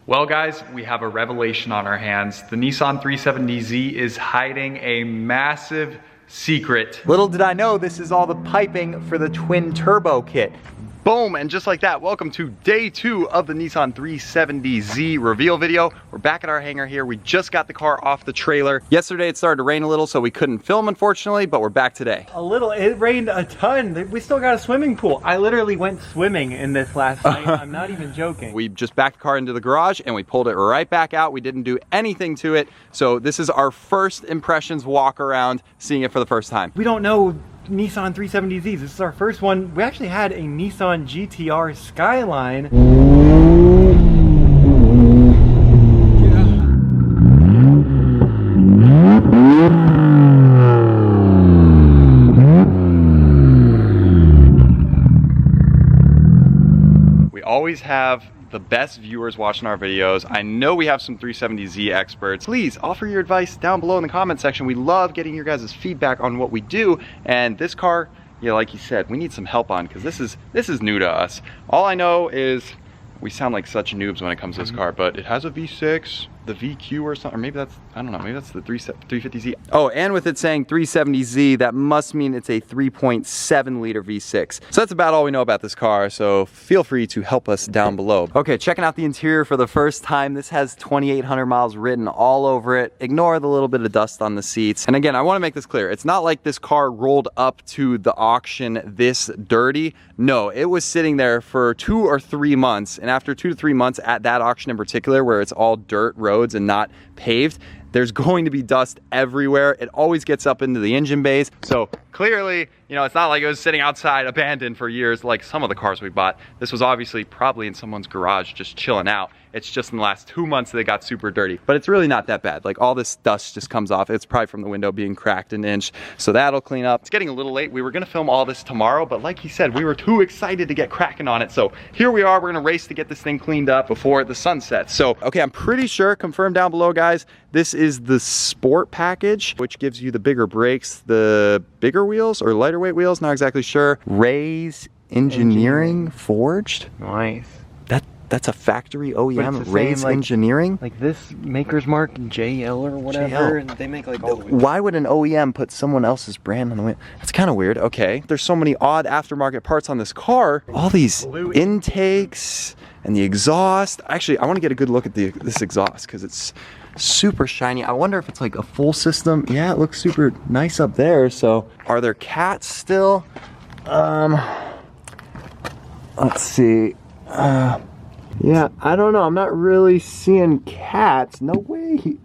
Well guys, we have a revelation on our hands. The Nissan 370z is hiding a massive secret. Little did I know this is all the piping for the twin turbo kit. Boom, and just like that, welcome to day 2 of the Nissan 370z reveal video. We're back at our hangar here. We just got the car off the trailer. Yesterday it started to rain a little, so we couldn't film unfortunately, but we're back today. A little, it rained a ton. We still got a swimming pool. I literally went swimming in this last night. I'm not even joking. We just backed the car into the garage and we pulled it right back out. We didn't do anything to it. So this is our first impressions walk around, seeing it for the first time. We don't know Nissan 370z's. This is our first one. We actually had a Nissan GTR Skyline. We always have the best viewers watching our videos. I know we have some 370z experts. Please offer your advice down below in the comment section. We love getting your guys' feedback on what we do. And this car, yeah, like you said, we need some help on because this is new to us. All I know is we sound like such noobs when it comes to this car, but it has a V6, the VQ or something, or maybe that's, I don't know, maybe that's the 350Z. Oh, and with it saying 370Z, that must mean it's a 3.7 liter V6. So that's about all we know about this car, so feel free to help us down below. Okay, checking out the interior for the first time. This has 2,800 miles written all over it. Ignore the little bit of dust on the seats. And again, I wanna make this clear. It's not like this car rolled up to the auction this dirty. No, it was sitting there for 2 or 3 months, and after 2 to 3 months at that auction in particular, where it's all dirt roads and not paved, there's going to be dust everywhere. It always gets up into the engine bays. So clearly, you know, it's not like it was sitting outside abandoned for years like some of the cars we bought. This was obviously probably in someone's garage just chilling out. It's just in the last 2 months that it got super dirty, but it's really not that bad. Like all this dust just comes off. It's probably from the window being cracked an inch. So that'll clean up. It's getting a little late. We were gonna film all this tomorrow, but like he said, we were too excited to get cracking on it. So here we are, we're gonna race to get this thing cleaned up before the sun sets. So, okay, I'm pretty sure, confirm down below guys, this is the sport package, which gives you the bigger brakes, the bigger wheels or lighter weight wheels, not exactly sure. Ray's Engineering forged. Nice. That's a factory OEM, Ray's like, Engineering. Like this maker's mark, JL or whatever, and they make like all the Why would an OEM put someone else's brand on the wheel? That's kind of weird. Okay, there's so many odd aftermarket parts on this car. All these intakes and the exhaust. Actually, I want to get a good look at this exhaust because it's super shiny. I wonder if it's like a full system. Yeah, it looks super nice up there. So are there cats still? Let's see. Yeah, I don't know. I'm not really seeing cats. No way.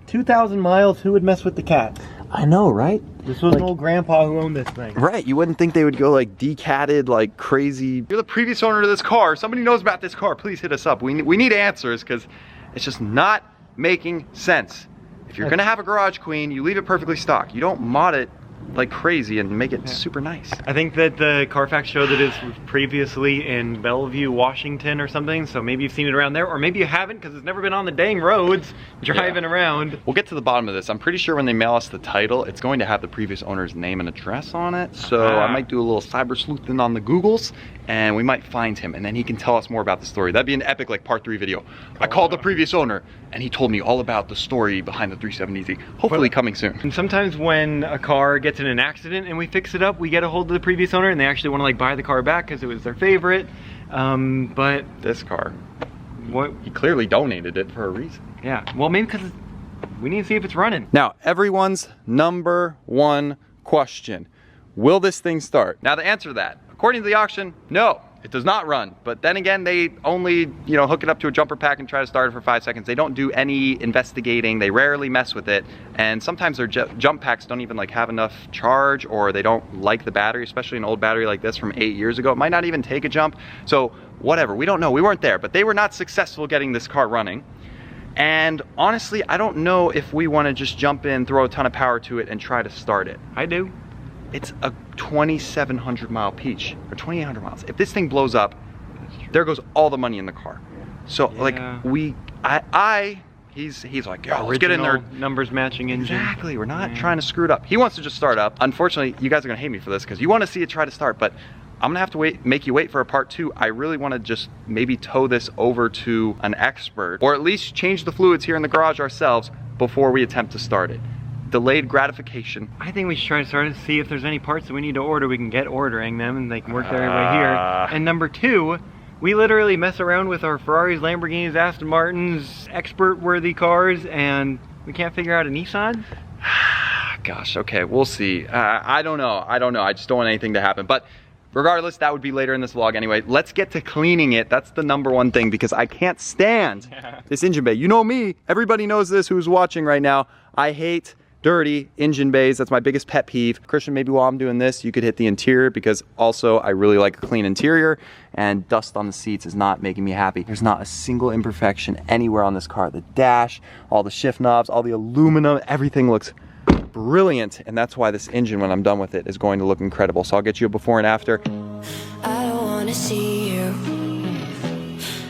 2,000 miles, who would mess with the cat? I know, right? This was an old grandpa who owned this thing. Right, you wouldn't think they would go like decatted, like crazy. You're the previous owner of this car. Somebody knows about this car. Please hit us up. We need answers because it's just not making sense. If you're gonna have a garage queen, you leave it perfectly stock. You don't mod it like crazy and make it super nice. I think that the Carfax showed that it was previously in Bellevue, Washington or something, so maybe you've seen it around there, or maybe you haven't because it's never been on the dang roads driving around. We'll get to the bottom of this. I'm pretty sure when they mail us the title, it's going to have the previous owner's name and address on it, so I might do a little cyber sleuthing on the Googles and we might find him and then he can tell us more about the story. That'd be an epic like part 3 video. I called the previous owner and he told me all about the story behind the 370z. Hopefully coming soon. And sometimes when a car gets in an accident and we fix it up, we get a hold of the previous owner and they actually want to like buy the car back because it was their favorite. But this car, what, he clearly donated it for a reason. Yeah, well maybe because we need to see if it's running. Now, everyone's number one question, will this thing start? Now the answer to that, according to the auction, no, it does not run. But then again, they only, you know, hook it up to a jumper pack and try to start it for 5 seconds. They don't do any investigating. They rarely mess with it. And sometimes their jump packs don't even like have enough charge, or they don't like the battery, especially an old battery like this from 8 years ago. It might not even take a jump. So whatever, we don't know. We weren't there, but they were not successful getting this car running. And honestly, I don't know if we want to just jump in, throw a ton of power to it and try to start it. I do. It's a 2,700 mile Peach, or 2,800 miles. If this thing blows up, there goes all the money in the car. So like he's like, yo, let's get in there. Numbers matching engine. Exactly, we're not trying to screw it up. He wants to just start up. Unfortunately, you guys are gonna hate me for this because you want to see it try to start, but I'm gonna have to make you wait for a part 2. I really wanna just maybe tow this over to an expert, or at least change the fluids here in the garage ourselves before we attempt to start it. Delayed gratification. I think we should try to start and see if there's any parts that we need to order. We can get ordering them and they can work their way here. And number 2, we literally mess around with our Ferraris, Lamborghinis, Aston Martins, expert-worthy cars, and we can't figure out a Nissan? Gosh, okay, we'll see. I don't know. I just don't want anything to happen. But regardless, that would be later in this vlog anyway. Let's get to cleaning it. That's the #1 thing, because I can't stand this engine bay. You know me. Everybody knows this who's watching right now. I hate dirty engine bays. That's my biggest pet peeve. Christian, maybe while I'm doing this, you could hit the interior, because also I really like a clean interior, and dust on the seats is not making me happy. There's not a single imperfection anywhere on this car. The dash, all the shift knobs, all the aluminum, everything looks brilliant, and that's why this engine, when I'm done with it, is going to look incredible. So I'll get you a before and after. I don't wanna see you.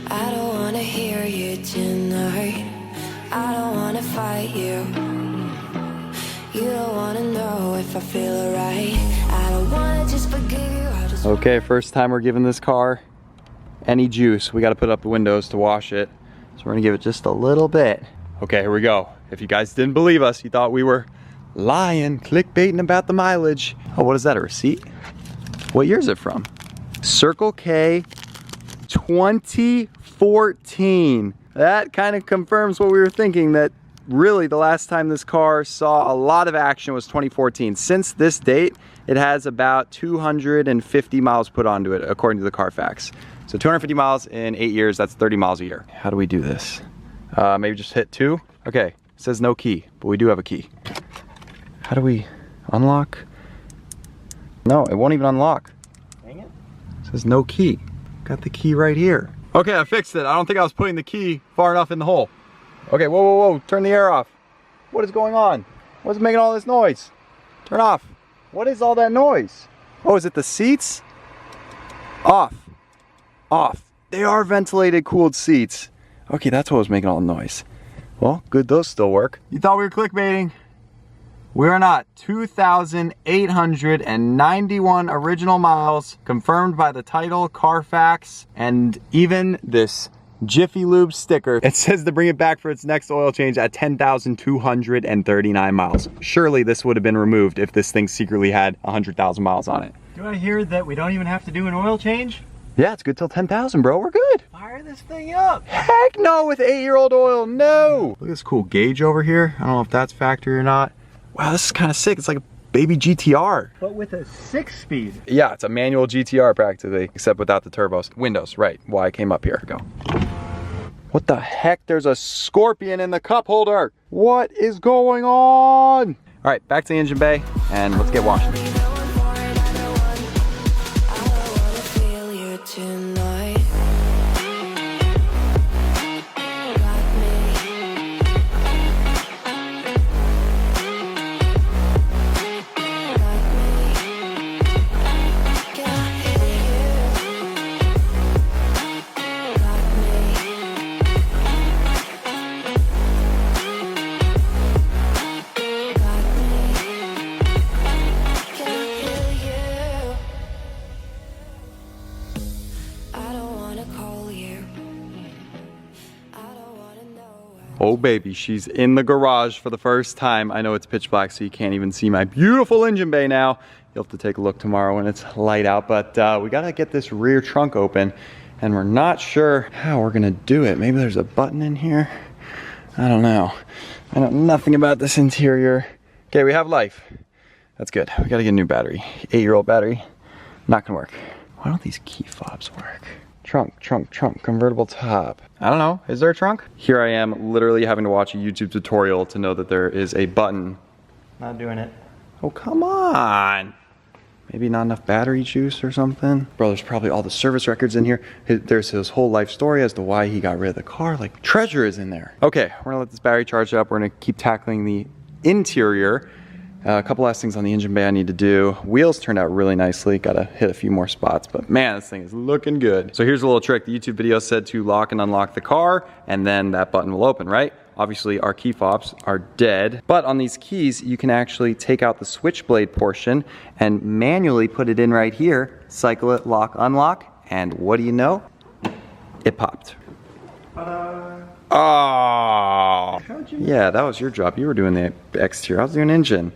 I don't wanna hear you tonight. I don't wanna fight you. You don't wanna know if I feel alright. I don't wanna just forgive you. I just Okay, first time we're giving this car any juice. We got to put up the windows to wash it, so we're gonna give it just a little bit. Okay, here we go. If you guys didn't believe us, you thought we were lying, clickbaiting about the mileage. Oh, what is that, a receipt? What year is it from? Circle K 2014. That kind of confirms what we were thinking, that really the last time this car saw a lot of action was 2014. Since this date, it has about 250 miles put onto it, according to the Carfax. So 250 miles in 8 years, that's 30 miles a year. How do we do this? Maybe just hit 2? Okay, it says no key, but we do have a key. How do we unlock? No, it won't even unlock. Dang it. It says no key. Got the key right here. Okay, I fixed it. I don't think I was putting the key far enough in the hole. Okay, whoa, whoa, whoa, turn the air off. What is going on? What's making all this noise? Turn off. What is all that noise? Oh, is it the seats? Off. Off. They are ventilated, cooled seats. Okay, that's what was making all the noise. Well, good, those still work. You thought we were clickbaiting? We are not. 2,891 original miles, confirmed by the title, Carfax, and even this Jiffy Lube sticker. It says to bring it back for its next oil change at 10,239 miles. Surely this would have been removed if this thing secretly had 100,000 miles on it. Do I hear that we don't even have to do an oil change? Yeah, it's good till 10,000, bro. We're good. Fire this thing up. Heck no, with 8-year-old oil, no. Look at this cool gauge over here. I don't know if that's factory or not. Wow, this is kind of sick. It's like a baby GTR. But with a 6-speed. Yeah, it's a manual GTR practically, except without the turbos. Windows, right, why I came up here. Go. What the heck? There's a scorpion in the cup holder. What is going on? All right, back to the engine bay, and let's get washing. Oh baby, she's in the garage for the first time. I know it's pitch black, so you can't even see my beautiful engine bay now. You'll have to take a look tomorrow when it's light out, but we gotta get this rear trunk open, and we're not sure how we're gonna do it. Maybe there's a button in here. I don't know. I know nothing about this interior. Okay, we have life. That's good. We gotta get a new battery. 8-year-old battery. Not gonna work. Why don't these key fobs work? Trunk, trunk, trunk, convertible top. I don't know, is there a trunk? Here I am literally having to watch a YouTube tutorial to know that there is a button. Not doing it. Oh, come on. Maybe not enough battery juice or something. Bro, there's probably all the service records in here. There's his whole life story as to why he got rid of the car. Like, treasure is in there. Okay, we're gonna let this battery charge up. We're gonna keep tackling the interior. A couple last things on the engine bay I need to do. Wheels turned out really nicely. Gotta hit a few more spots, but man, this thing is looking good. So here's a little trick. The YouTube video said to lock and unlock the car, and then that button will open, right? Obviously our key fobs are dead, but on these keys, you can actually take out the switchblade portion and manually put it in right here, cycle it, lock, unlock, and what do you know? It popped. Oh, yeah, that was your job. You were doing the exterior. I was doing engine.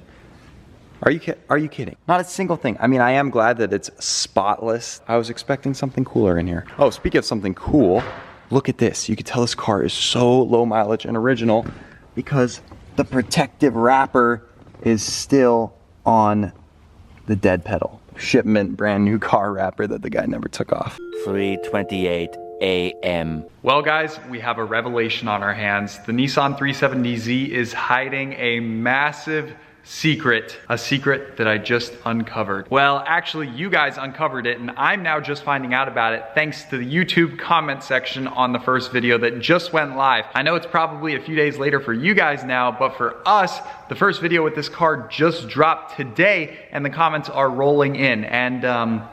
Are you kidding? Not a single thing. I mean, I am glad that it's spotless. I was expecting something cooler in here. Oh, speaking of something cool, look at this. You can tell this car is so low mileage and original because the protective wrapper is still on the dead pedal. Shipment, brand new car wrapper that the guy never took off. 3:28 a.m. Well guys, we have a revelation on our hands. The Nissan 370z is hiding a massive secret, a secret that I just uncovered. Well, actually you guys uncovered it and I'm now just finding out about it thanks to the YouTube comment section on the first video that just went live. I know it's probably a few days later for you guys now, but for us, the first video with this car just dropped today and the comments are rolling in. And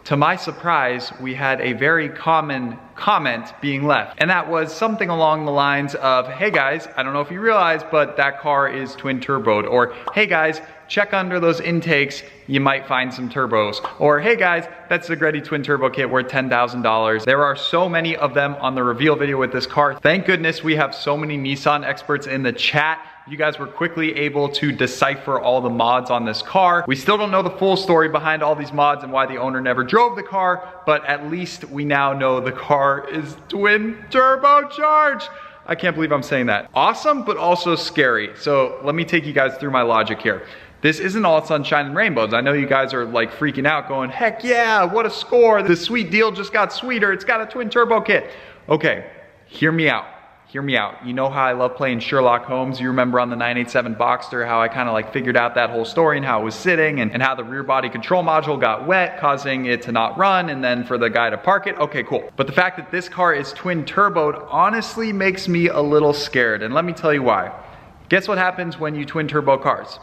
to my surprise, we had a very common comment being left. And that was something along the lines of, hey guys, I don't know if you realize, but that car is twin turboed. Or, hey guys, check under those intakes, you might find some turbos. Or, hey guys, that's the Greddy twin turbo kit worth $10,000. There are so many of them on the reveal video with this car. Thank goodness we have so many Nissan experts in the chat. You guys were quickly able to decipher all the mods on this car. We still don't know the full story behind all these mods and why the owner never drove the car, but at least we now know the car is twin turbocharged. I can't believe I'm saying that. Awesome, but also scary. So let me take you guys through my logic here. This isn't all sunshine and rainbows. I know you guys are like freaking out going, heck yeah, what a score. The sweet deal just got sweeter. It's got a twin turbo kit. Okay, hear me out. Hear me out. You know how I love playing Sherlock Holmes? You remember on the 987 Boxster how I kind of like figured out that whole story and how it was sitting and how the rear body control module got wet, causing it to not run and then for the guy to park it. Okay, cool. But the fact that this car is twin turboed honestly makes me a little scared. And let me tell you why. Guess what happens when you twin turbo cars?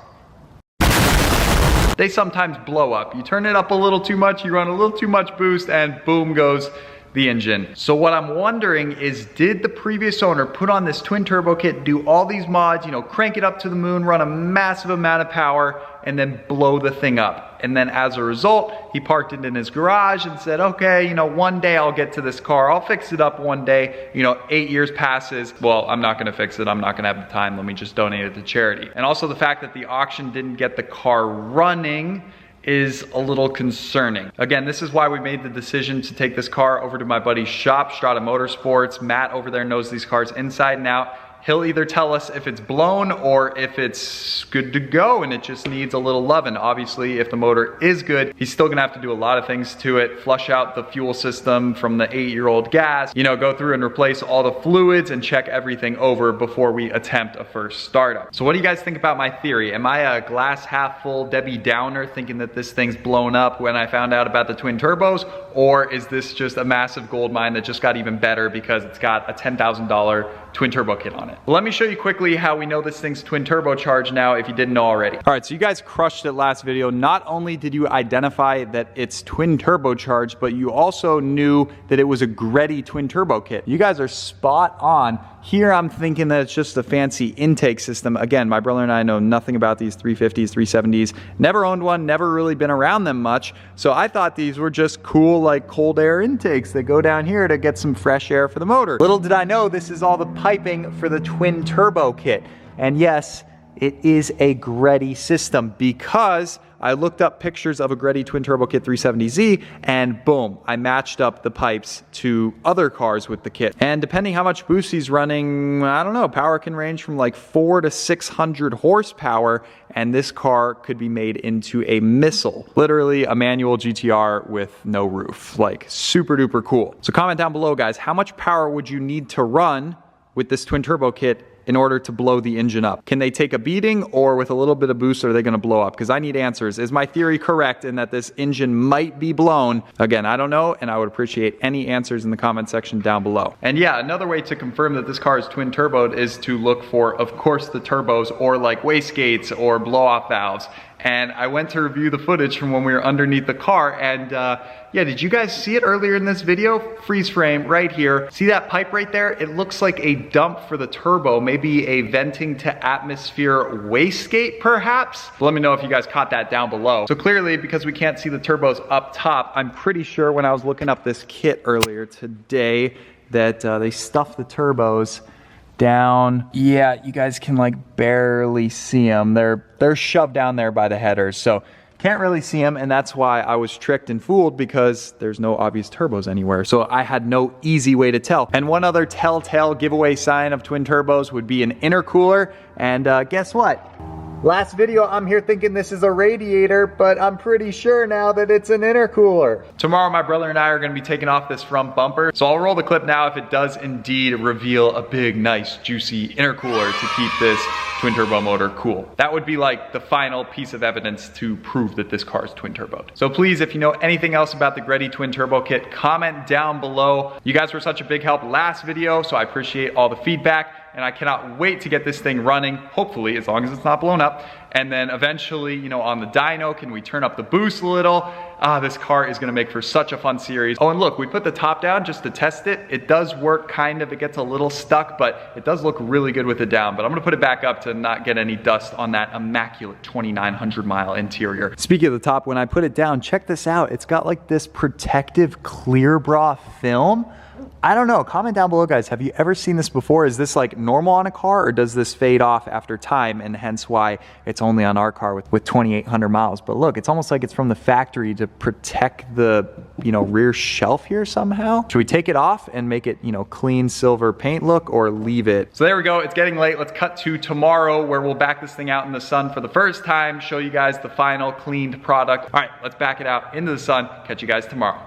They sometimes blow up. You turn it up a little too much, you run a little too much boost, and boom goes the engine. So what I'm wondering is, did the previous owner put on this twin turbo kit, do all these mods, you know, crank it up to the moon, run a massive amount of power, and then blow the thing up? And then as a result, he parked it in his garage and said, okay, you know, one day I'll get to this car. I'll fix it up one day. You know, 8 years passes. Well, I'm not gonna fix it. I'm not gonna have the time. Let me just donate it to charity. And also the fact that the auction didn't get the car running is a little concerning. Again, this is why we made the decision to take this car over to my buddy's shop, Strata Motorsports. Matt over there knows these cars inside and out. He'll either tell us if it's blown or if it's good to go and it just needs a little loving. Obviously, if the motor is good, he's still gonna have to do a lot of things to it, flush out the fuel system from the 8-year-old gas, you know, go through and replace all the fluids and check everything over before we attempt a first startup. So what do you guys think about my theory? Am I a glass half full Debbie Downer thinking that this thing's blown up when I found out about the twin turbos? Or is this just a massive gold mine that just got even better because it's got a $10,000 twin turbo kit on it? Well, let me show you quickly how we know this thing's twin turbocharged now if you didn't know already. All right, so you guys crushed it last video. Not only did you identify that it's twin turbocharged, but you also knew that it was a Greddy twin turbo kit. You guys are spot on. Here I'm thinking that it's just a fancy intake system. Again, my brother and I know nothing about these 350s, 370s. Never owned one, never really been around them much. So I thought these were just cool like cold air intakes that go down here to get some fresh air for the motor. Little did I know this is all the piping for the twin turbo kit. And yes, it is a Greddy system because I looked up pictures of a Greddy twin turbo kit 370Z and boom, I matched up the pipes to other cars with the kit. And depending how much boost he's running, I don't know, power can range from like 400 to 600 horsepower, and this car could be made into a missile. Literally a manual GTR with no roof. Like super duper cool. So comment down below guys, how much power would you need to run with this twin turbo kit in order to blow the engine up? Can they take a beating, or with a little bit of boost are they going to blow up? Because I need answers. Is my theory correct in that this engine might be blown? Again, I don't know, and I would appreciate any answers in the comment section down below. And yeah, another way to confirm that this car is twin turboed is to look for, of course, the turbos or like wastegates or blow off valves. And I went to review the footage from when we were underneath the car, and yeah, did you guys see it earlier in this video? Freeze frame right here. See that pipe right there? It looks like a dump for the turbo, maybe a venting to atmosphere wastegate perhaps? Let me know if you guys caught that down below. So clearly, because we can't see the turbos up top, I'm pretty sure when I was looking up this kit earlier today that they stuffed the turbos down. Yeah, you guys can like barely see them. They're shoved down there by the headers, so can't really see them, and that's why I was tricked and fooled, because there's no obvious turbos anywhere. So I had no easy way to tell. And one other telltale giveaway sign of twin turbos would be an intercooler, and guess what? Last video, I'm here thinking this is a radiator, but I'm pretty sure now that it's an intercooler. Tomorrow, my brother and I are gonna be taking off this front bumper. So I'll roll the clip now if it does indeed reveal a big, nice, juicy intercooler to keep this twin turbo motor cool. That would be like the final piece of evidence to prove that this car is twin turboed. So please, if you know anything else about the Greddy twin turbo kit, comment down below. You guys were such a big help last video, so I appreciate all the feedback. And I cannot wait to get this thing running, hopefully, as long as it's not blown up. And then eventually, you know, on the dyno, can we turn up the boost a little? This car is gonna make for such a fun series. Oh, and look, we put the top down just to test it. It does work kind of, it gets a little stuck, but it does look really good with it down. But I'm gonna put it back up to not get any dust on that immaculate 2,900 mile interior. Speaking of the top, when I put it down, check this out. It's got like this protective clear bra film. I don't know, comment down below guys, have you ever seen this before? Is this like normal on a car, or does this fade off after time, and hence why it's only on our car with 2,800 miles? But look, it's almost like it's from the factory to protect the, you know, rear shelf here somehow. Should we take it off and make it, you know, clean silver paint look, or leave it? So there we go, it's getting late. Let's cut to tomorrow where we'll back this thing out in the sun for the first time, show you guys the final cleaned product. All right, let's back it out into the sun. Catch you guys tomorrow.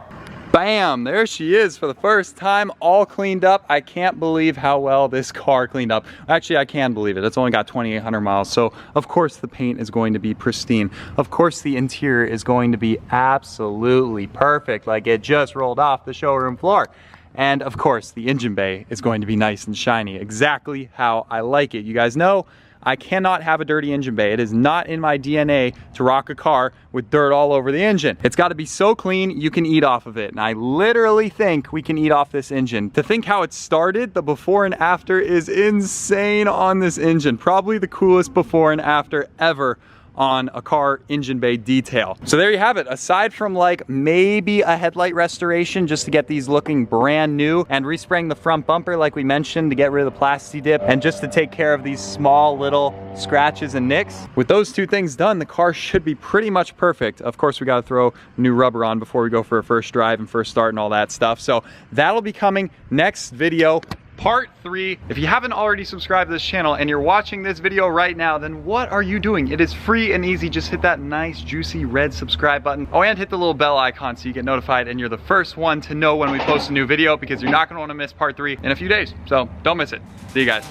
Bam, there she is for the first time, all cleaned up. I can't believe how well this car cleaned up. Actually, I can believe it. It's only got 2,800 miles. So of course the paint is going to be pristine. Of course the interior is going to be absolutely perfect, like it just rolled off the showroom floor. And of course the engine bay is going to be nice and shiny, exactly how I like it. You guys know I cannot have a dirty engine bay. It is not in my DNA to rock a car with dirt all over the engine. It's got to be so clean you can eat off of it. And I literally think we can eat off this engine. To think how it started, the before and after is insane on this engine. Probably the coolest before and after ever on a car engine bay detail. So there you have it. Aside from like maybe a headlight restoration just to get these looking brand new, and respraying the front bumper like we mentioned to get rid of the plasti dip, and just to take care of these small little scratches and nicks. With those two things done, the car should be pretty much perfect. Of course, we got to throw new rubber on before we go for a first drive and first start and all that stuff. So that'll be coming next video. Part 3. If you haven't already subscribed to this channel and you're watching this video right now, then what are you doing? It is free and easy. Just hit that nice juicy red subscribe button. Oh, and hit the little bell icon so you get notified and you're the first one to know when we post a new video, because you're not going to want to miss part 3 in a few days. So don't miss it. See you guys.